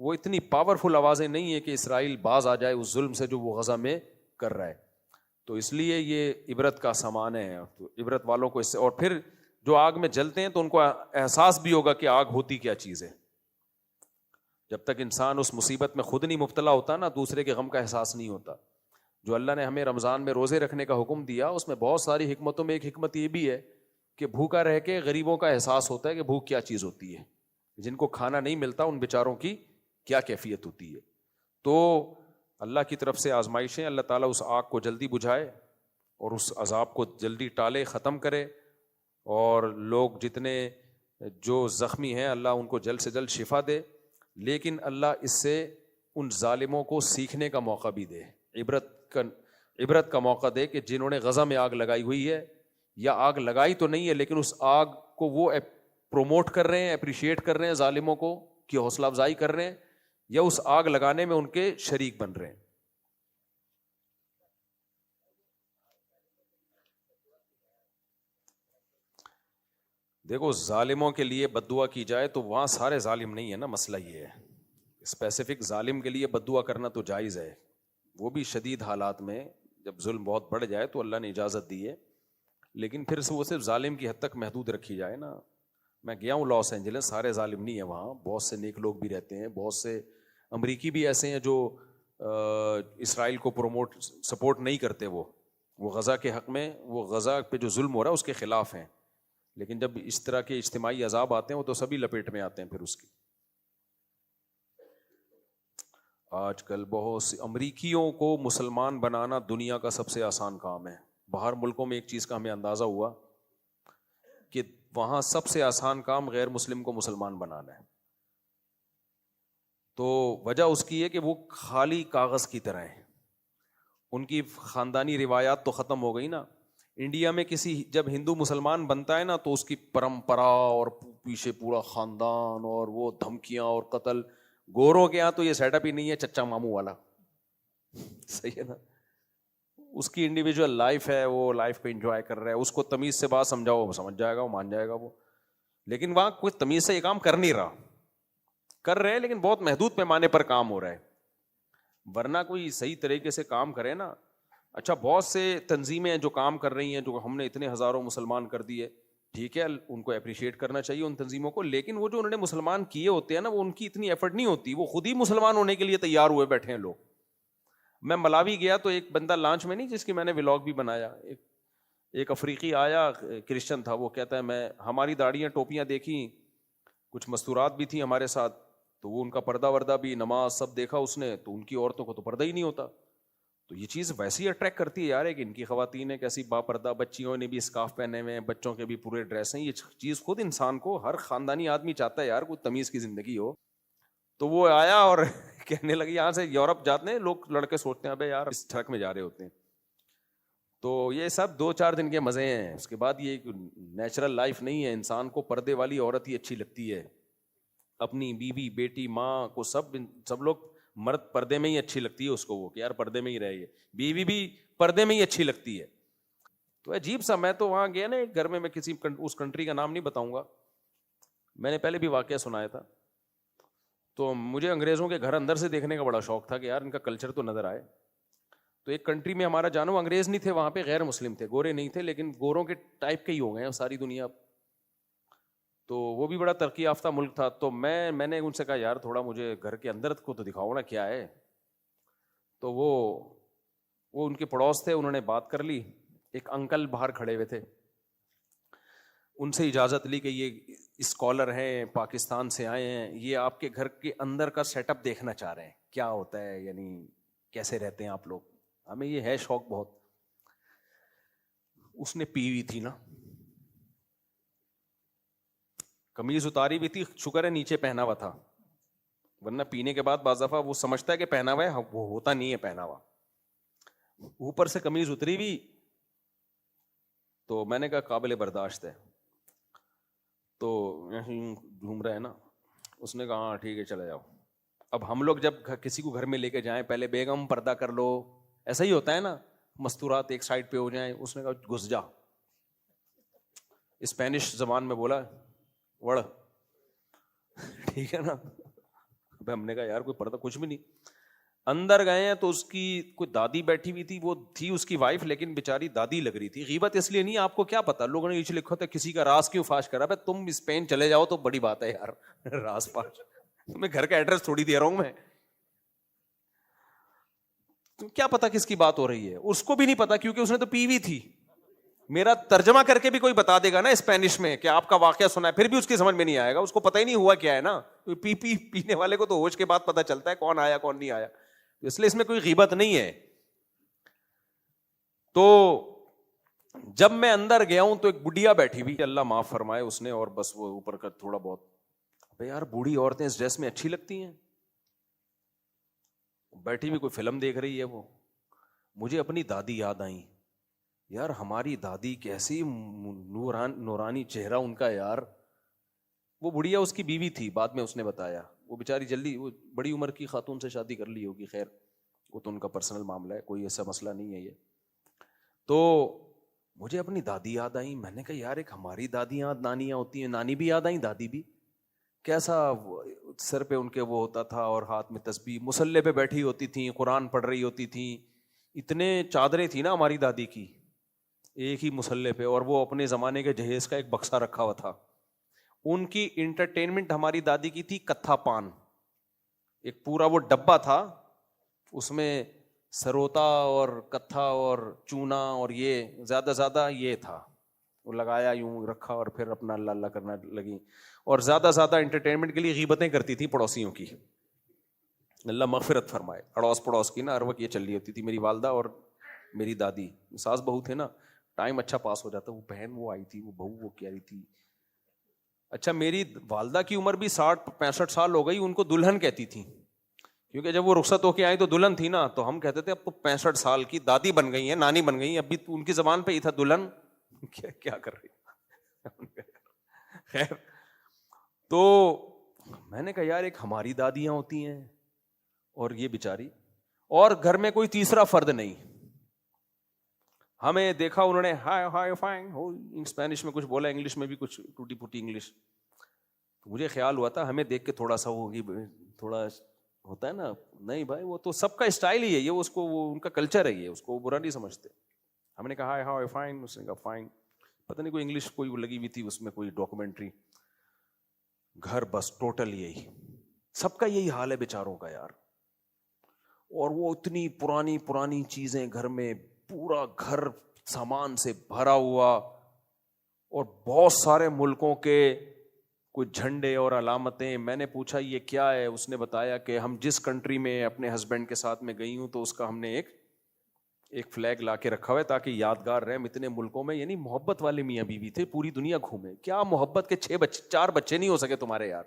وہ اتنی پاورفل آوازیں نہیں ہیں کہ اسرائیل باز آ جائے اس ظلم سے جو وہ غزہ میں کر رہا ہے. تو اس لیے یہ عبرت کا سامان ہے. تو عبرت والوں کو اس سے, اور پھر جو آگ میں جلتے ہیں تو ان کو احساس بھی ہوگا کہ آگ ہوتی کیا چیز ہے. جب تک انسان اس مصیبت میں خود نہیں مبتلا ہوتا نا, دوسرے کے غم کا احساس نہیں ہوتا. جو اللہ نے ہمیں رمضان میں روزے رکھنے کا حکم دیا اس میں بہت ساری حکمتوں میں ایک حکمت یہ بھی ہے کہ بھوکا رہ کے غریبوں کا احساس ہوتا ہے کہ بھوک کیا چیز ہوتی ہے. جن کو کھانا نہیں ملتا ان بیچاروں کی کیا کیفیت ہوتی ہے. تو اللہ کی طرف سے آزمائشیں, اللہ تعالیٰ اس آگ کو جلدی بجھائے اور اس عذاب کو جلدی ٹالے, ختم کرے, اور لوگ جتنے جو زخمی ہیں اللہ ان کو جلد سے جلد شفا دے. لیکن اللہ اس سے ان ظالموں کو سیکھنے کا موقع بھی دے, عبرت کا موقع دے کہ جنہوں نے غزہ میں آگ لگائی ہوئی ہے, یا آگ لگائی تو نہیں ہے لیکن اس آگ کو وہ پروموٹ کر رہے ہیں, اپریشیٹ کر رہے ہیں ظالموں کو کی حوصلہ افزائی کر رہے ہیں, یا اس آگ لگانے میں ان کے شریک بن رہے ہیں. دیکھو ظالموں کے لیے بد دعا کی جائے تو وہاں سارے ظالم نہیں ہے نا, مسئلہ یہ ہے. اسپیسیفک ظالم کے لیے بد دعا کرنا تو جائز ہے, وہ بھی شدید حالات میں جب ظلم بہت بڑھ جائے تو اللہ نے اجازت دی ہے, لیکن پھر وہ صرف ظالم کی حد تک محدود رکھی جائے نا. میں گیا ہوں لاس اینجلس, سارے ظالم نہیں ہیں وہاں, بہت سے نیک لوگ بھی رہتے ہیں, بہت سے امریکی بھی ایسے ہیں جو اسرائیل کو سپورٹ نہیں کرتے, وہ غزہ کے حق میں, وہ غزہ پہ جو ظلم ہو رہا ہے اس کے خلاف ہیں. لیکن جب اس طرح کے اجتماعی عذاب آتے ہیں وہ تو سبھی لپیٹ میں آتے ہیں پھر اس کی. آج کل بہت سی امریکیوں کو مسلمان بنانا دنیا کا سب سے آسان کام ہے. باہر ملکوں میں ایک چیز کا ہمیں اندازہ ہوا کہ وہاں سب سے آسان کام غیر مسلم کو مسلمان بنانا ہے. تو وجہ اس کی ہے کہ وہ خالی کاغذ کی طرح ہیں, ان کی خاندانی روایات تو ختم ہو گئی نا. انڈیا میں جب ہندو مسلمان بنتا ہے نا تو اس کی پرمپرا اور پیچھے پورا خاندان اور وہ دھمکیاں اور قتل. گوروں کے یہاں تو یہ سیٹ اپ ہی نہیں ہے, چچا ماموں والا, صحیح ہے نا. اس کی انڈیویجول لائف ہے, وہ لائف کو انجوائے کر رہا ہے, اس کو تمیز سے بات سمجھاؤ وہ سمجھ جائے گا, وہ مان جائے گا وہ. لیکن وہاں کوئی تمیز سے یہ کام کر نہیں رہا, کر رہے ہیں لیکن بہت محدود پیمانے پر کام ہو رہا ہے. ورنہ کوئی صحیح طریقے سے کام کرے نا. اچھا بہت سے تنظیمیں ہیں جو کام کر رہی ہیں, جو ہم نے اتنے ہزاروں مسلمان کر دیے, ٹھیک ہے ان کو اپریشیٹ کرنا چاہیے ان تنظیموں کو, لیکن وہ جو انہوں نے مسلمان کیے ہوتے ہیں نا وہ ان کی اتنی ایفرٹ نہیں ہوتی, وہ خود ہی مسلمان ہونے کے لیے تیار ہوئے بیٹھے ہیں لوگ. میں ملاوی گیا تو ایک بندہ لانچ میں نہیں, جس کی میں نے ولاگ بھی بنایا, ایک افریقی آیا, کرسچن تھا, وہ کہتا ہے میں ہماری داڑیاں ٹوپیاں دیکھی, کچھ مستورات بھی تھیں ہمارے ساتھ, تو وہ ان کا پردہ وردہ بھی, نماز سب دیکھا اس نے, تو ان کی عورتوں کو تو پردہ ہی نہیں ہوتا. تو یہ چیز ویسے ہی اٹریکٹ کرتی ہے یار, کہ ان کی خواتین کیسی با پردہ, بچیوں نے بھی اسکارف پہنے ہوئے ہیں, بچوں کے بھی پورے ڈریس ہیں. یہ چیز خود انسان کو, ہر خاندانی آدمی چاہتا ہے یار کوئی تمیز کی زندگی ہو. تو وہ آیا اور کہنے لگی, یہاں سے یورپ جاتے ہیں لوگ, لڑکے سوچتے ہیں ابے یار اس ٹرک میں جا رہے ہوتے ہیں. تو یہ سب 2-4 دن کے مزے ہیں, اس کے بعد یہ نیچرل لائف نہیں ہے. انسان کو پردے والی عورت ہی اچھی لگتی ہے, اپنی بیوی بیٹی ماں کو سب لوگ, مرد پردے میں ہی اچھی لگتی ہے اس کو, وہ کہ یار پردے میں ہی رہے, بیوی بھی پردے میں ہی اچھی لگتی ہے. تو عجیب سا, میں تو وہاں گیا نا ایک گھر میں کسی اس کنٹری کا نام نہیں بتاؤں گا, میں نے پہلے بھی واقعہ سنایا تھا. تو مجھے انگریزوں کے گھر اندر سے دیکھنے کا بڑا شوق تھا کہ یار ان کا کلچر تو نظر آئے. تو ایک کنٹری میں ہمارا جانو انگریز نہیں تھے وہاں پہ, غیر مسلم تھے, گورے نہیں تھے, لیکن گوروں کے ٹائپ کے ہی ہو گئے ہیں ساری دنیا. تو وہ بھی بڑا ترقی یافتہ ملک تھا. تو میں نے ان سے کہا یار تھوڑا مجھے گھر کے اندر کو تو دکھاؤ نا کیا ہے. تو وہ ان کے پڑوس تھے, انہوں نے بات کر لی. ایک انکل باہر کھڑے ہوئے تھے, ان سے اجازت لی کہ یہ اسکالر ہیں, پاکستان سے آئے ہیں, یہ آپ کے گھر کے اندر کا سیٹ اپ دیکھنا چاہ رہے ہیں, کیا ہوتا ہے, یعنی کیسے رہتے ہیں آپ لوگ, ہمیں یہ ہے شوق بہت. اس نے پی ہوئی تھی نا, قمیض اتاری بھی تھی, شکر ہے نیچے پہنا ہوا تھا, ورنہ پینے کے بعد بعض دفعہ وہ سمجھتا ہے کہ پہنا ہوا ہے, وہ ہوتا نہیں ہے پہنا ہوا, اوپر سے قمیض اتری بھی. تو میں نے کہا قابل برداشت ہے. تو گھوم رہا ہے نا, اس نے کہا ہاں ٹھیک ہے چلے جاؤ. اب ہم لوگ جب کسی کو گھر میں لے کے جائیں, پہلے بیگم پردہ کر لو, ایسا ہی ہوتا ہے نا, مستورات ایک سائڈ پہ ہو جائیں. اس نے کہا گھس جا, اسپینش زبان میں بولا وڑ, ٹھیک ہے نا. ہم نے کہا یار کوئی پردہ کچھ بھی نہیں. اندر گئے ہیں تو اس کی کوئی دادی بیٹھی ہوئی تھی, وہ تھی اس کی وائف لیکن بیچاری دادی لگ رہی تھی. غیبت اس لیے نہیں, آپ کو کیا پتا, لوگوں نے نیچے لکھا تھا کسی کا راز کیوں فاش کرا. بھائی تم اسپین چلے جاؤ تو بڑی بات ہے یار, راز فاش, تمہیں گھر کا ایڈریس تھوڑی دے رہا ہوں میں, تم کیا پتا کس کی بات ہو رہی ہے. اس کو بھی نہیں پتا کیونکہ اس نے تو پی ہوئی تھی. میرا ترجمہ کر کے بھی کوئی بتا دے گا نا اسپینش میں کہ آپ کا واقعہ سنا ہے, پھر بھی اس کی سمجھ میں نہیں آئے گا, اس کو پتہ ہی نہیں ہوا کیا ہے نا. پینے والے کو تو ہوش کے بعد پتا چلتا ہے کون آیا کون نہیں آیا, اس لیے اس میں کوئی غیبت نہیں ہے. تو جب میں اندر گیا ہوں تو ایک بڈیا بیٹھی ہوئی, اللہ معاف فرمائے, اس نے اور بس وہ اوپر کا تھوڑا بہت, یار بوڑھی عورتیں اس ڈریس میں اچھی لگتی ہیں, بیٹھی ہوئی کوئی فلم دیکھ رہی ہے. وہ مجھے اپنی دادی یاد آئی, یار ہماری دادی کیسی نورانی چہرہ ان کا یار. وہ بڑھیا اس کی بیوی تھی, بعد میں اس نے بتایا, وہ بیچاری جلدی, وہ بڑی عمر کی خاتون سے شادی کر لی ہوگی, خیر وہ تو ان کا پرسنل معاملہ ہے, کوئی ایسا مسئلہ نہیں ہے یہ. تو مجھے اپنی دادی یاد آئی. میں نے کہا یار ایک ہماری دادیاں نانیاں ہوتی ہیں, نانی بھی یاد آئیں, دادی بھی. کیسا سر پہ ان کے وہ ہوتا تھا اور ہاتھ میں تسبیح, مصلے پہ بیٹھی ہوتی تھیں, قرآن پڑھ رہی ہوتی تھیں. اتنے چادریں تھی نا ہماری دادی کی ایک ہی مصلے پہ, اور وہ اپنے زمانے کے جہیز کا ایک بکسا رکھا ہوا تھا. ان کی انٹرٹینمنٹ ہماری دادی کی تھی کتھا پان, ایک پورا وہ ڈبہ تھا, اس میں سروتا اور کتھا اور چونا اور یہ زیادہ یہ تھا, وہ لگایا یوں رکھا اور پھر اپنا اللہ اللہ کرنا لگی. اور زیادہ انٹرٹینمنٹ کے لیے غیبتیں کرتی تھی پڑوسیوں کی, اللہ مغفرت فرمائے. اڑوس پڑوس کی نا ہر وقت یہ چل رہی ہوتی تھی. میری والدہ اور میری دادی ساس بہو تھے نا, ٹائم اچھا پاس ہو جاتا. وہ بہن وہ آئی تھی, وہ بہو وہ کہہ رہی تھی. اچھا میری والدہ کی عمر بھی 60-65 سال ہو گئی, ان کو دلہن کہتی تھی, کیونکہ جب وہ رخصت ہو کے آئی تو دلہن تھی نا, تو ہم کہتے تھے اب تو 65 سال کی دادی بن گئی ہیں, نانی بن گئی ہیں. ابھی ان کی زبان پہ ہی تھا دلہن, کیا کر رہی. خیر, تو میں نے کہا یار ایک ہماری دادیاں ہوتی ہیں اور یہ بیچاری, اور گھر میں کوئی تیسرا فرد نہیں. ہمیں دیکھا انہوں نے ہائی ہائی فائن اسپینش میں کچھ بولا, انگلش میں بھی کچھ ٹوٹی پھوٹی انگلش. مجھے خیال ہوا تھا ہمیں دیکھ کے تھوڑا سا ہوگی, تھوڑا ہوتا ہے نا, نہیں بھائی وہ تو سب کا اسٹائل ہی ہے یہ, اس کو وہ ان کا کلچر ہے یہ, اس کو برا نہیں سمجھتے. ہم نے کہا ہائی ہائی فائن, اس نے کہا فائن. پتہ نہیں کوئی انگلش کوئی لگی ہوئی تھی اس میں, کوئی ڈاکومنٹری. گھر بس ٹوٹل یہی, سب کا یہی حال ہے بیچاروں کا یار. اور وہ اتنی پرانی چیزیں گھر میں, پورا گھر سامان سے بھرا ہوا, اور بہت سارے ملکوں کے کوئی جھنڈے اور علامتیں. میں نے پوچھا یہ کیا ہے, اس نے بتایا کہ ہم جس کنٹری میں اپنے ہسبینڈ کے ساتھ میں گئی ہوں تو اس کا ہم نے ایک فلیگ لا کے رکھا ہوا ہے تاکہ یادگار رہے. اتنے ملکوں میں, یعنی محبت والے میاں بیوی تھے, پوری دنیا گھومے. کیا محبت کے 4 بچے نہیں ہو سکے تمہارے یار.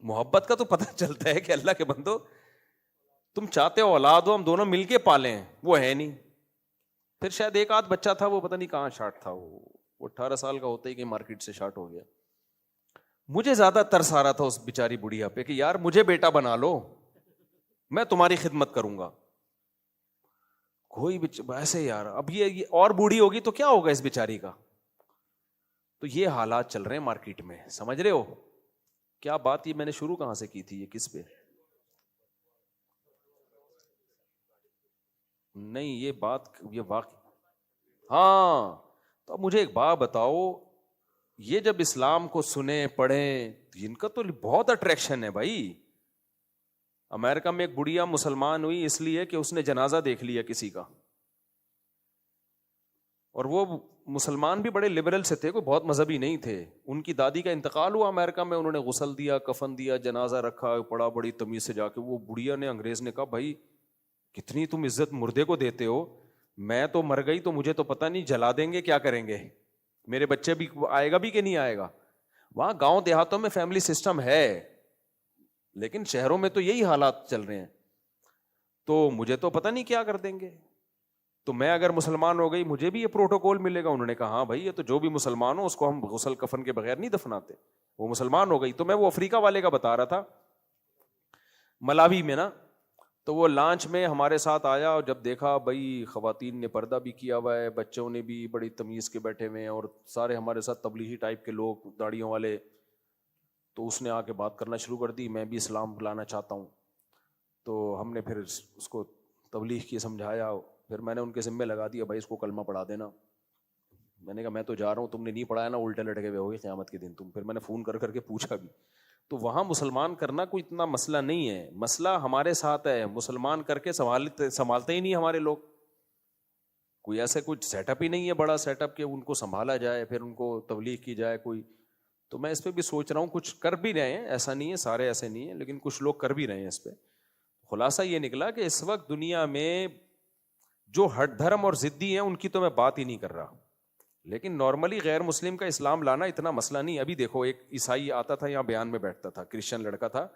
محبت کا تو پتہ چلتا ہے کہ اللہ کے بندو تم چاہتے ہو اولاد ہو, ہم دونوں مل کے پالیں, وہ ہے نہیں. پھر شاید ایک آدھ بچہ تھا, وہ پتہ نہیں کہاں شارٹ تھا, وہ 18 سال کا ہوتا ہی کہ مارکیٹ سے شارٹ ہو گیا. مجھے زیادہ ترس آ رہا تھا اس بیچاری بڑھیا پہ کہ یار مجھے بیٹا بنا لو, میں تمہاری خدمت کروں گا. کوئی ایسے یار, اب یہ اور بوڑھی ہوگی تو کیا ہوگا اس بیچاری کا. تو یہ حالات چل رہے ہیں مارکیٹ میں, سمجھ رہے ہو کیا بات. یہ میں نے شروع کہاں سے کی تھی, یہ کس پہ, نہیں یہ بات یہ واقع. ہاں تو اب مجھے ایک بات بتاؤ, یہ جب اسلام کو سنیں پڑھیں, ان کا تو بہت اٹریکشن ہے بھائی. امریکہ میں ایک بڑھیا مسلمان ہوئی اس لیے کہ اس نے جنازہ دیکھ لیا کسی کا, اور وہ مسلمان بھی بڑے لبرل سے تھے, کوئی بہت مذہبی نہیں تھے. ان کی دادی کا انتقال ہوا امریکہ میں, انہوں نے غسل دیا, کفن دیا, جنازہ رکھا, پڑا بڑی تمیز سے جا کے. وہ بڑھیا نے, انگریز نے کہا بھائی کتنی تم عزت مردے کو دیتے ہو, میں تو مر گئی تو مجھے تو پتہ نہیں جلا دیں گے کیا کریں گے, میرے بچے بھی آئے گا بھی کہ نہیں آئے گا. وہاں گاؤں دیہاتوں میں فیملی سسٹم ہے, لیکن شہروں میں تو یہی حالات چل رہے ہیں. تو مجھے تو پتہ نہیں کیا کر دیں گے. تو میں اگر مسلمان ہو گئی مجھے بھی یہ پروٹوکول ملے گا. انہوں نے کہا ہاں بھائی یہ تو جو بھی مسلمان ہو اس کو ہم غسل کفن کے بغیر نہیں دفناتے. وہ مسلمان ہو گئی. تو میں وہ افریقہ والے کا بتا رہا تھا, ملاوی میں نا, تو وہ لانچ میں ہمارے ساتھ آیا, اور جب دیکھا بھائی خواتین نے پردہ بھی کیا ہوا ہے, بچوں نے بھی بڑی تمیز کے بیٹھے ہوئے ہیں, اور سارے ہمارے ساتھ تبلیغی ٹائپ کے لوگ داڑھیوں والے, تو اس نے آ کے بات کرنا شروع کر دی، میں بھی اسلام لانا چاہتا ہوں. تو ہم نے پھر اس کو تبلیغ کی، سمجھایا. پھر میں نے ان کے ذمے لگا دیا بھائی اس کو کلمہ پڑھا دینا. میں نے کہا میں تو جا رہا ہوں، تم نے نہیں پڑھایا نا الٹے لٹکے ہوئے ہوگے قیامت کے دن تم. پھر میں نے فون کر کے پوچھا بھی. تو وہاں مسلمان کرنا کوئی اتنا مسئلہ نہیں ہے، مسئلہ ہمارے ساتھ ہے. مسلمان کر کے سنبھالتے ہی نہیں ہمارے لوگ. کوئی ایسے کچھ سیٹ اپ ہی نہیں ہے بڑا سیٹ اپ کہ ان کو سنبھالا جائے پھر ان کو تبلیغ کی جائے کوئی. تو میں اس پہ بھی سوچ رہا ہوں، کچھ کر بھی رہے ہیں، ایسا نہیں ہے سارے ایسے نہیں ہیں، لیکن کچھ لوگ کر بھی رہے ہیں اس پہ. خلاصہ یہ نکلا کہ اس وقت دنیا میں جو ہٹ دھرم اور ضدی ہیں ان کی تو میں بات ہی نہیں کر رہا، لیکن نارملی غیر مسلم کا اسلام لانا اتنا مسئلہ نہیں. ابھی دیکھو ایک عیسائی آتا تھا یہاں بیان میں بیٹھتا تھا، کرسچن لڑکا تھا،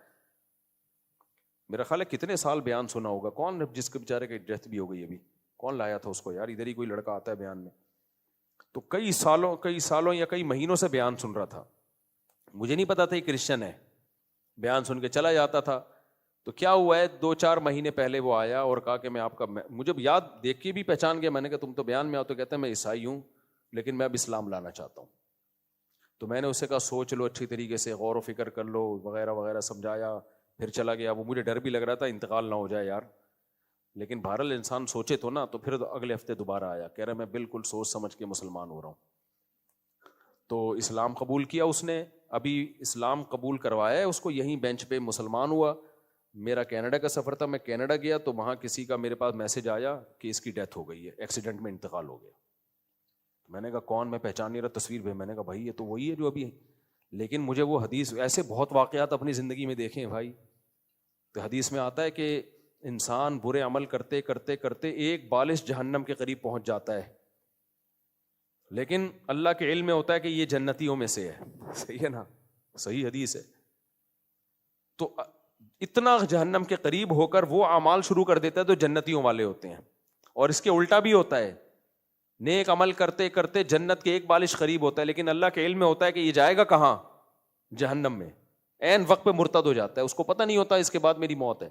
میرا خیال ہے کتنے سال بیان سنا ہوگا. کون جس کے بیچارے کی ڈیتھ بھی ہو گئی ابھی، کون لایا تھا اس کو یار؟ ادھر ہی کوئی لڑکا آتا ہے بیان میں. تو کئی سالوں یا کئی مہینوں سے بیان سن رہا تھا. مجھے نہیں پتا تھا یہ کرسچن ہے، بیان سن کے چلا جاتا تھا. تو کیا ہوا ہے 2-4 مہینے پہلے وہ آیا اور کہا کہ میں آپ کا، مجھے یاد دیکھ کے بھی پہچان گیا. میں نے کہا تم تو بیان میں آؤ، تو کہتا ہے میں عیسائی ہوں لیکن میں اب اسلام لانا چاہتا ہوں. تو میں نے اسے کہا سوچ لو اچھی طریقے سے، غور و فکر کر لو وغیرہ وغیرہ، سمجھایا. پھر چلا گیا. وہ مجھے ڈر بھی لگ رہا تھا انتقال نہ ہو جائے یار، لیکن بہرحال انسان سوچے تو نا. تو پھر اگلے ہفتے دوبارہ آیا، کہہ رہا میں بالکل سوچ سمجھ کے مسلمان ہو رہا ہوں. تو اسلام قبول کیا اس نے، ابھی اسلام قبول کروایا ہے اس کو، یہیں بینچ پہ مسلمان ہوا. میرا کینیڈا کا سفر تھا، میں کینیڈا گیا تو وہاں کسی کا میرے پاس میسج آیا کہ اس کی ڈیتھ ہو گئی ہے، ایکسیڈنٹ میں انتقال ہو گیا. میں نے کہا کون؟ میں پہچان نہیں رہا، تصویر بھی. میں نے کہا بھائی یہ تو وہی ہے جو ابھی. لیکن مجھے وہ حدیث، ایسے بہت واقعات اپنی زندگی میں دیکھے ہیں بھائی. تو حدیث میں آتا ہے کہ انسان برے عمل کرتے کرتے کرتے ایک بالش جہنم کے قریب پہنچ جاتا ہے، لیکن اللہ کے علم میں ہوتا ہے کہ یہ جنتیوں میں سے ہے. صحیح ہے نا؟ صحیح حدیث ہے. تو اتنا جہنم کے قریب ہو کر وہ اعمال شروع کر دیتا ہے تو جنتیوں والے ہوتے ہیں. اور اس کے الٹا بھی ہوتا ہے، نیک عمل کرتے کرتے جنت کے ایک بالش قریب ہوتا ہے، لیکن اللہ کے علم میں ہوتا ہے کہ یہ جائے گا کہاں؟ جہنم میں. عین وقت پہ مرتد ہو جاتا ہے، اس کو پتہ نہیں ہوتا اس کے بعد میری موت ہے.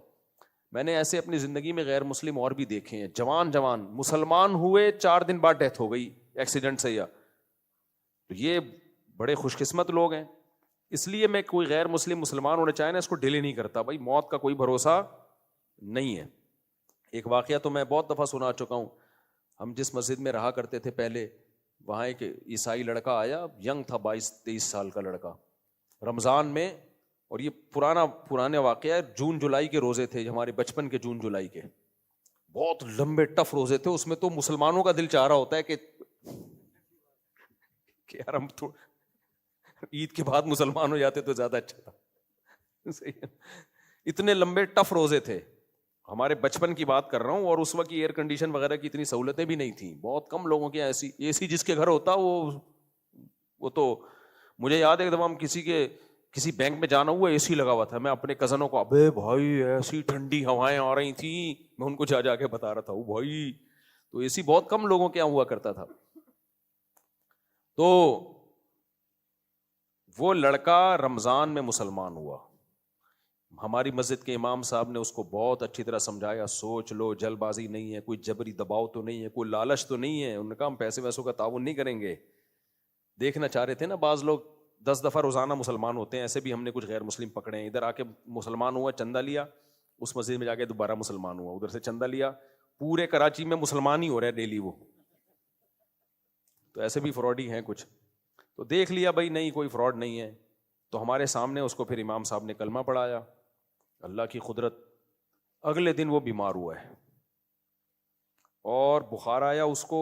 میں نے ایسے اپنی زندگی میں غیر مسلم اور بھی دیکھے ہیں، جوان مسلمان ہوئے 4 دن بعد ڈیتھ ہو گئی ایکسیڈنٹ سے. یا تو یہ بڑے خوش قسمت لوگ ہیں. اس لیے میں کوئی غیر مسلم مسلمان ہونا چاہے نا اس کو ڈیلے نہیں کرتا بھائی، موت کا کوئی بھروسہ نہیں ہے. ایک واقعہ تو میں بہت دفعہ سنا چکا ہوں. ہم جس مسجد میں رہا کرتے تھے پہلے، وہاں ایک عیسائی لڑکا آیا، ینگ تھا، 22-23 سال کا لڑکا، رمضان میں. اور یہ پرانا واقعہ ہے، جون جولائی کے روزے تھے ہمارے بچپن کے، جون جولائی کے بہت لمبے ٹف روزے تھے. اس میں تو مسلمانوں کا دل چاہ رہا ہوتا ہے کہ یار ہم تو عید کے بعد مسلمان ہو جاتے تو زیادہ اچھا تھا. اتنے لمبے ٹف روزے تھے. ہمارے بچپن کی بات کر رہا ہوں، اور اس وقت ایئر کنڈیشن وغیرہ کی اتنی سہولتیں بھی نہیں تھیں. بہت کم لوگوں کے ایسی اے سی جس کے گھر ہوتا وہ تو مجھے یاد ہے ایک دفعہ ہم کسی بینک میں جانا ہوا، اے سی لگا ہوا تھا. میں اپنے کزنوں کو، ابے بھائی ایسی ٹھنڈی ہوائیں آ رہی تھیں، میں ان کو جا کے بتا رہا تھا بھائی. تو اے سی بہت کم لوگوں کے یہاں ہوا کرتا تھا. تو وہ لڑکا رمضان میں مسلمان ہوا. ہماری مسجد کے امام صاحب نے اس کو بہت اچھی طرح سمجھایا، سوچ لو، جلد بازی نہیں ہے، کوئی جبری دباؤ تو نہیں ہے، کوئی لالچ تو نہیں ہے. انہوں نے کہا ہم پیسے ویسوں کا تعاون نہیں کریں گے. دیکھنا چاہ رہے تھے نا بعض لوگ 10 دفعہ روزانہ مسلمان ہوتے ہیں، ایسے بھی ہم نے کچھ غیر مسلم پکڑے ہیں. ادھر آ کے مسلمان ہوا، چندہ لیا، اس مسجد میں جا کے دوبارہ مسلمان ہوا، ادھر سے چندہ لیا. پورے کراچی میں مسلمان ہی ہو رہے ڈیلی وہ. تو ایسے بھی فراڈی ہیں کچھ. تو دیکھ لیا بھائی نہیں کوئی فراڈ نہیں ہے. تو ہمارے سامنے اس کو پھر امام صاحب نے کلمہ پڑھایا. اللہ کی قدرت، اگلے دن وہ بیمار ہوا ہے اور بخار آیا اس کو،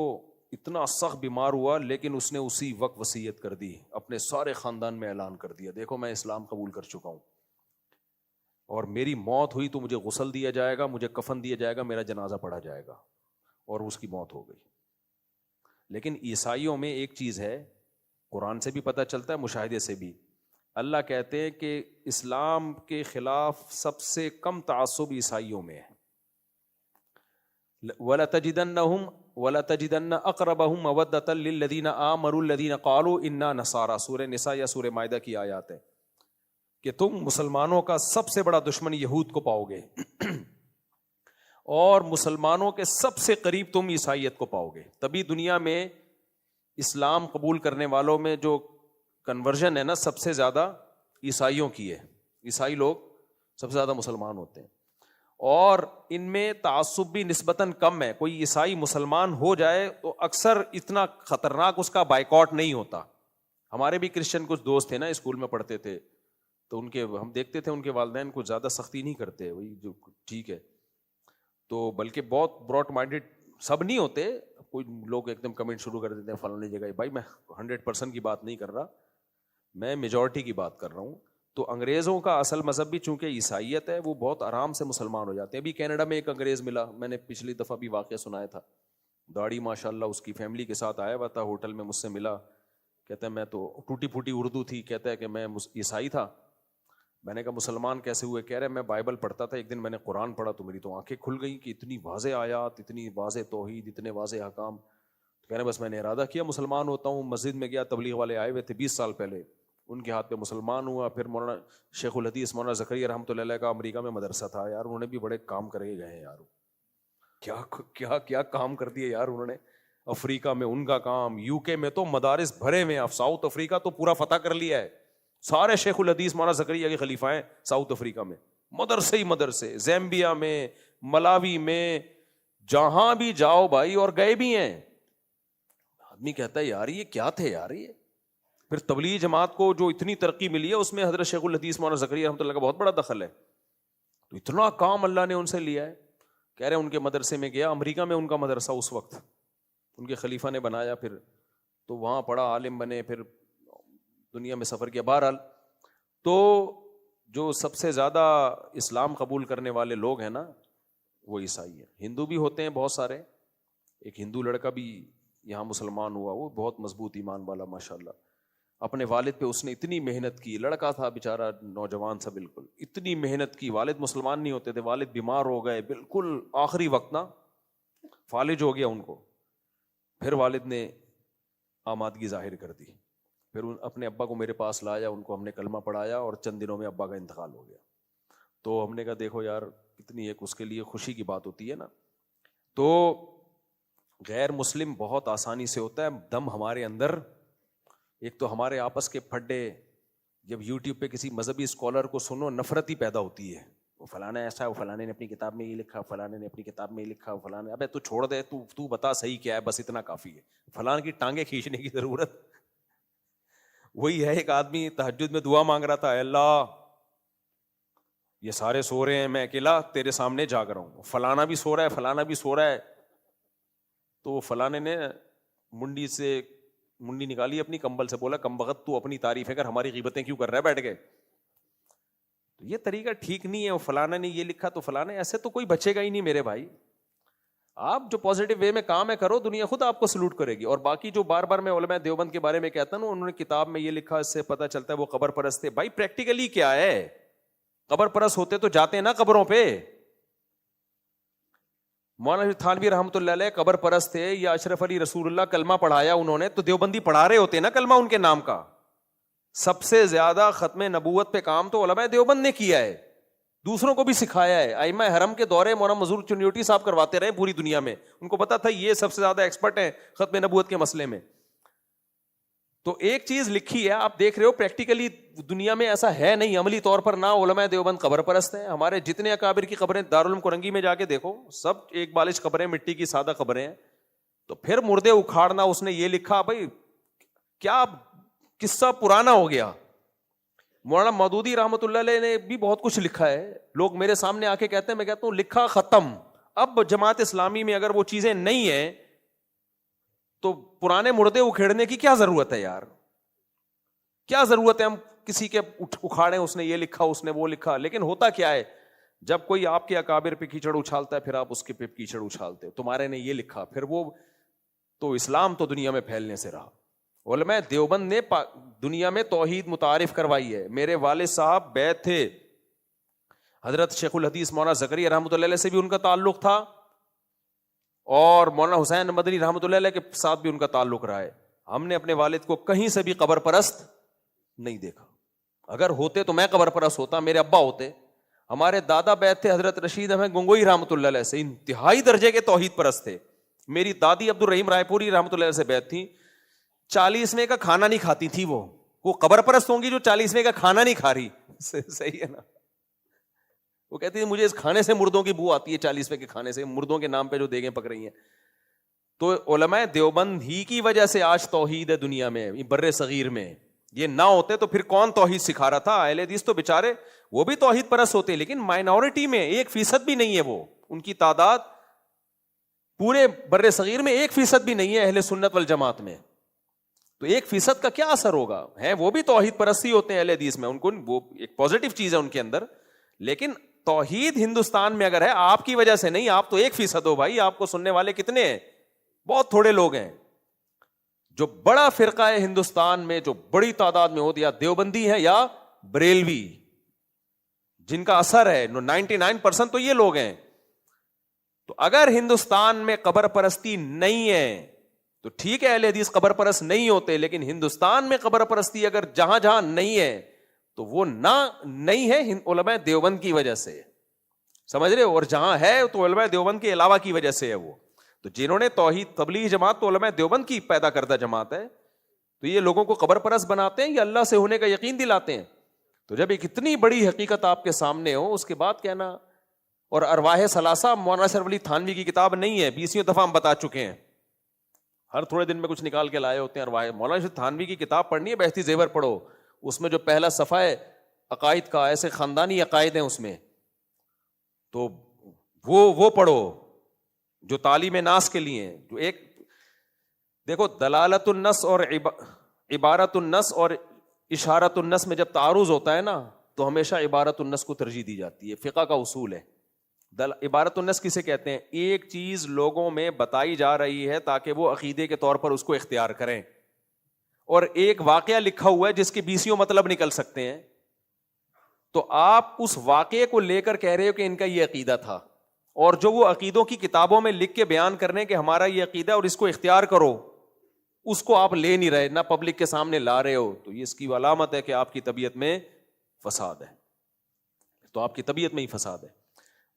اتنا سخت بیمار ہوا، لیکن اس نے اسی وقت وصیت کر دی، اپنے سارے خاندان میں اعلان کر دیا دیکھو میں اسلام قبول کر چکا ہوں، اور میری موت ہوئی تو مجھے غسل دیا جائے گا، مجھے کفن دیا جائے گا، میرا جنازہ پڑھا جائے گا. اور اس کی موت ہو گئی. لیکن عیسائیوں میں ایک چیز ہے، قرآن سے بھی پتہ چلتا ہے، مشاہدے سے بھی. اللہ کہتے ہیں کہ اسلام کے خلاف سب سے کم تعصب عیسائیوں میں ہے. وَلَتَجِدَنَّ أَقْرَبَهُمْ مَوَدَّةً لِلَّذِينَ آمَنُوا الَّذِينَ قَالُوا إِنَّا نَصَارَىٰ. سورہ نساء یا سورہ مائدہ کی آیات ہے کہ تم مسلمانوں کا سب سے بڑا دشمن یہود کو پاؤ گے اور مسلمانوں کے سب سے قریب تم عیسائیت کو پاؤ گے. تبھی دنیا میں اسلام قبول کرنے والوں میں جو کنورژن ہے نا سب سے زیادہ عیسائیوں کی ہے. عیسائی لوگ سب سے زیادہ مسلمان ہوتے ہیں اور ان میں تعصب بھی نسبتاً کم ہے. کوئی عیسائی مسلمان ہو جائے تو اکثر اتنا خطرناک اس کا بائیکاٹ نہیں ہوتا. ہمارے بھی کرسچن کچھ دوست تھے نا, اسکول میں پڑھتے تھے, تو ان کے ہم دیکھتے تھے ان کے والدین کو زیادہ سختی نہیں کرتے, وہی جو ٹھیک ہے. تو بلکہ بہت براڈ مائنڈیڈ سب نہیں ہوتے, کوئی لوگ ایک دم کمنٹ شروع کر دیتے ہیں فلاں جگہ. بھائی میں 100% کی بات نہیں کر رہا, میں میجورٹی کی بات کر رہا ہوں. تو انگریزوں کا اصل مذہب بھی چونکہ عیسائیت ہے, وہ بہت آرام سے مسلمان ہو جاتے ہیں. ابھی کینیڈا میں ایک انگریز ملا, میں نے پچھلی دفعہ بھی واقعہ سنایا تھا, داڑھی ماشاء اللہ, اس کی فیملی کے ساتھ آیا ہوا تھا ہوٹل میں, مجھ سے ملا, کہتا ہے میں تو ٹوٹی پھوٹی اردو تھی, کہتا ہے کہ میں عیسائی تھا. میں نے کہا مسلمان کیسے ہوئے؟ کہہ رہے میں بائبل پڑھتا تھا, ایک دن میں نے قرآن پڑھا تو میری تو آنکھیں کھل گئیں کہ اتنی واضح آیات, اتنی واضح توحید, اتنے واضح احکام. کہہ رہے بس میں نے ارادہ کیا مسلمان ہوتا ہوں. مسجد میں گیا, تبلیغ والے آئے ہوئے تھے 20 سال پہلے, ان کے ہاتھ پہ مسلمان ہوا. پھر مولانا شیخ الحدیث مولانا زکریا رحمۃ اللہ علیہ کا امریکہ میں مدرسہ تھا یار, انہوں نے بھی بڑے کام کر کے گئے ہیں یار. کیا کیا کیا کام کر دیے یار انہوں نے. افریقہ میں ان کا کام, یو کے میں تو مدارس بھرے ہوئے ہیں, ساؤتھ افریقہ تو پورا فتح کر لیا ہے. سارے شیخ الحدیث مولانا زکریا کے خلیفہ ہیں ساؤتھ افریقہ میں, مدرسے ہی مدرسے, زیمبیا میں, ملاوی میں, جہاں بھی جاؤ بھائی, اور گئے بھی ہیں. آدمی کہتا ہے یار یہ کیا تھے یار یہ. پھر تبلیغ جماعت کو جو اتنی ترقی ملی ہے اس میں حضرت شیخ الحدیث مولانا زکریا رحمۃ اللہ کا بہت بڑا دخل ہے. تو اتنا کام اللہ نے ان سے لیا ہے. کہہ رہے ان کے مدرسے میں گیا, امریکہ میں ان کا مدرسہ اس وقت ان کے خلیفہ نے بنایا, پھر تو وہاں پڑھا, عالم بنے, پھر دنیا میں سفر کیا. بہرحال تو جو سب سے زیادہ اسلام قبول کرنے والے لوگ ہیں نا وہ عیسائی ہیں. ہندو بھی ہوتے ہیں بہت سارے. ایک ہندو لڑکا بھی یہاں مسلمان ہوا, وہ بہت مضبوط ایمان والا ماشاء اللہ. اپنے والد پہ اس نے اتنی محنت کی, لڑکا تھا بیچارہ نوجوان سا بالکل, اتنی محنت کی. والد مسلمان نہیں ہوتے تھے, والد بیمار ہو گئے بالکل آخری وقت نا, فالج ہو گیا ان کو. پھر والد نے آمادگی ظاہر کر دی, پھر اپنے ابا کو میرے پاس لایا, ان کو ہم نے کلمہ پڑھایا اور چند دنوں میں ابا کا انتقال ہو گیا. تو ہم نے کہا دیکھو یار کتنی ایک اس کے لیے خوشی کی بات ہوتی ہے نا. تو غیر مسلم بہت آسانی سے ہوتا ہے دم ہمارے اندر. ایک تو ہمارے آپس کے پھڈے, جب یوٹیوب پہ کسی مذہبی اسکالر کو سنو نفرت ہی پیدا ہوتی ہے. وہ فلانا ایسا ہے, وہ فلانے نے اپنی کتاب میں یہ لکھا, فلانے نے اپنی کتاب میں یہ لکھا, فلانے. ابے تو چھوڑ دے, تو بتا صحیح کیا ہے, بس اتنا کافی ہے. فلاں کی ٹانگیں کھینچنے کی ضرورت. وہی ہے, ایک آدمی تہجد میں دعا مانگ رہا تھا, اے اللہ یہ سارے سو رہے ہیں, میں اکیلا تیرے سامنے جاگ رہا ہوں, فلانا بھی سو رہا ہے, فلانا بھی سو رہا ہے. تو فلانے نے منڈی نکالی اپنی کمبل سے, بولا کم بخت تو اپنی تعریفیں کر, ہماری غیبتیں کیوں کر رہا ہے بیٹھ کے. یہ طریقہ ٹھیک نہیں ہے. وہ فلانا نے یہ لکھا تو فلانا, ایسے تو کوئی بچے گا ہی نہیں میرے بھائی. آپ جو پازیٹیو وے میں کام ہے کرو, دنیا خود آپ کو سلوٹ کرے گی. اور باقی جو بار بار میں علماء دیوبند کے بارے میں کہتا ہوں, انہوں نے کتاب میں یہ لکھا, اس سے پتہ چلتا ہے وہ قبر پرست تھے. بھائی پریکٹیکلی کیا ہے, قبر پرست ہوتے تو جاتے ہیں نا قبروں پہ. مولانا تھانوی رحمۃ اللہ علیہ قبر پرست تھے, یا اشرف علی رسول اللہ کلمہ پڑھایا انہوں نے, تو دیوبندی پڑھا رہے ہوتے نا کلمہ ان کے نام کا. سب سے زیادہ ختم نبوت پہ کام تو علماء دیوبند نے کیا ہے, دوسروں کو بھی سکھایا ہے. ائمہ حرم کے دورے مولانا مظہور چنیوٹی صاحب کرواتے رہے پوری دنیا میں, ان کو پتا تھا یہ سب سے زیادہ ایکسپرٹ ہیں ختم نبوت کے مسئلے میں. تو ایک چیز لکھی ہے, آپ دیکھ رہے ہو پریکٹیکلی دنیا میں ایسا ہے نہیں عملی طور پر, نہ علماء دیوبند قبر پرست ہیں. ہمارے جتنے اکابر کی قبریں دارالعلوم کرنگی میں جا کے دیکھو, سب ایک بالش قبریں, مٹی کی سادہ قبریں ہیں. تو پھر مردے اکھاڑنا, اس نے یہ لکھا, بھائی کیا قصہ پرانا ہو گیا. مولانا مودودی رحمۃ اللہ علیہ نے بھی بہت کچھ لکھا ہے. لوگ میرے سامنے آ کے کہتے ہیں, میں کہتا ہوں لکھا ختم. اب جماعت اسلامی میں اگر وہ چیزیں نہیں ہیں تو پرانے مردے اکھیڑنے کی کیا ضرورت ہے یار, کیا ضرورت ہے ہم کسی کے اکھاڑیں, اس نے یہ لکھا, اس نے وہ لکھا. لیکن ہوتا کیا ہے, جب کوئی آپ کے اکابر پہ کیچڑ اچھالتا ہے پھر آپ اس کے پہ کیچڑ اچھالتے ہو, تمہارے نے یہ لکھا, پھر وہ تو اسلام تو دنیا میں پھیلنے سے رہا. علماء دیوبند نے دنیا میں توحید متعارف کروائی ہے. میرے والد صاحب بیت تھے, حضرت شیخ الحدیث مولانا زکریا رحمۃ اللہ علیہ سے بھی ان کا تعلق تھا, اور مولانا حسین مدنی رحمۃ اللہ علیہ کے ساتھ بھی ان کا تعلق رہا ہے. ہم نے اپنے والد کو کہیں سے بھی قبر پرست نہیں دیکھا. اگر ہوتے تو میں قبر پرست ہوتا, میرے ابا ہوتے. ہمارے دادا بیت تھے حضرت رشید احمد گنگوئی رحمۃ اللہ علیہ سے, انتہائی درجے کے توحید پرست تھے. میری دادی عبد الرحیم رائے پوری رحمۃ اللہ علیہ سے بیت تھی, 40 میں کا کھانا نہیں کھاتی تھی وہ, وہ قبر پرست ہوں گی جو 40ویں کا کھانا نہیں کھا رہی. صحیح ہے نا. وہ کہتی ہے مجھے اس کھانے سے مردوں کی بو آتی ہے, 40ویں کے کھانے سے, مردوں کے نام پہ جو دیگیں پک رہی ہیں. تو علماء دیوبند ہی کی وجہ سے آج توحید ہے دنیا میں, بر صغیر میں. یہ نہ ہوتے تو پھر کون توحید سکھا رہا تھا؟ اہل حدیث تو بےچارے وہ بھی توحید پرست ہوتے, لیکن مائنورٹی میں 1% بھی نہیں ہے وہ. ان کی تعداد پورے بر صغیر میں 1% بھی نہیں ہے اہل سنت والجماعت میں. تو 1% کا کیا اثر ہوگا؟ ہے وہ بھی توحید پرستی ہوتے ہیں اہل حدیث میں, ان کو وہ ایک پازیٹو چیز ہے ان کے اندر. لیکن توحید ہندوستان میں اگر ہے, آپ کی وجہ سے نہیں, آپ تو 1% ہو بھائی. آپ کو سننے والے کتنے ہیں؟ بہت تھوڑے لوگ ہیں. جو بڑا فرقہ ہے ہندوستان میں, جو بڑی تعداد میں ہوتی, یا دیوبندی ہے یا بریلوی, جن کا اثر ہے 99% تو یہ لوگ ہیں. تو اگر ہندوستان میں قبر پرستی نہیں ہے تو ٹھیک ہے, اہل حدیث قبر پرست نہیں ہوتے, لیکن ہندوستان میں قبر پرستی اگر جہاں جہاں نہیں ہے تو وہ نہیں ہے علماء دیوبند کی وجہ سے. سمجھ رہے ہو؟ اور جہاں ہے تو علماء دیوبند کے علاوہ کی وجہ سے ہے وہ. تو جنہوں نے توحید تبلیغ جماعت تو علماء دیوبند کی پیدا کردہ جماعت ہے. تو یہ لوگوں کو قبر پرست بناتے ہیں یا اللہ سے ہونے کا یقین دلاتے ہیں؟ تو جب ایک اتنی بڑی حقیقت آپ کے سامنے ہو, اس کے بعد کہنا. اور ارواح ثلاثہ مولانا اشرف علی تھانوی کی کتاب نہیں ہے, 20ویں دفعہ ہم بتا چکے ہیں. ہر تھوڑے دن میں کچھ نکال کے لائے ہوتے ہیں ارواح. مولانا اشرف تھانوی کی کتاب پڑھنی ہے, بہشتی زیور پڑھو. اس میں جو پہلا صفحہ ہے عقائد کا, ایسے خاندانی عقائد ہیں اس میں, تو وہ پڑھو جو تعلیم ناس کے لیے ہیں. جو ایک دیکھو, دلالت النص اور عبارت النص اور اشارت النص میں جب تعارض ہوتا ہے نا, تو ہمیشہ عبارت النص کو ترجیح دی جاتی ہے. فقہ کا اصول ہے. عبارت النص کسے کہتے ہیں؟ ایک چیز لوگوں میں بتائی جا رہی ہے تاکہ وہ عقیدے کے طور پر اس کو اختیار کریں, اور ایک واقعہ لکھا ہوا ہے جس کے 20 مطلب نکل سکتے ہیں. تو آپ اس واقعے کو لے کر کہہ رہے ہو کہ ان کا یہ عقیدہ تھا, اور جو وہ عقیدوں کی کتابوں میں لکھ کے بیان کرنے کہ ہمارا یہ عقیدہ اور اس کو اختیار کرو, اس کو آپ لے نہیں رہے, نہ پبلک کے سامنے لا رہے ہو, تو یہ اس کی علامت ہے کہ آپ کی طبیعت میں فساد ہے. تو آپ کی طبیعت میں ہی فساد ہے.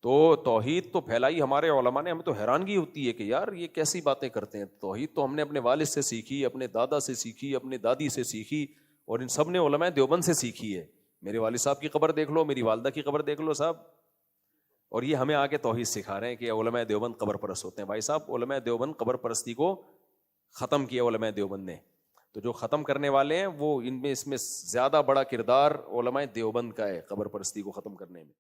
تو توحید تو پھیلائی ہمارے علماء نے. ہمیں تو حیرانگی ہوتی ہے کہ یار یہ کیسی باتیں کرتے ہیں. توحید تو ہم نے اپنے والد سے سیکھی, اپنے دادا سے سیکھی, اپنے دادی سے سیکھی, اور ان سب نے علماء دیوبند سے سیکھی ہے. میرے والد صاحب کی قبر دیکھ لو, میری والدہ کی قبر دیکھ لو صاحب, اور یہ ہمیں آ کے توحید سکھا رہے ہیں کہ علماء دیوبند قبر پرست ہوتے ہیں. بھائی صاحب, علماء دیوبند قبر پرستی کو ختم کیا علماء دیوبند نے. تو جو ختم کرنے والے ہیں وہ اس میں زیادہ بڑا کردار علماء دیوبند کا ہے قبر پرستی کو ختم کرنے میں.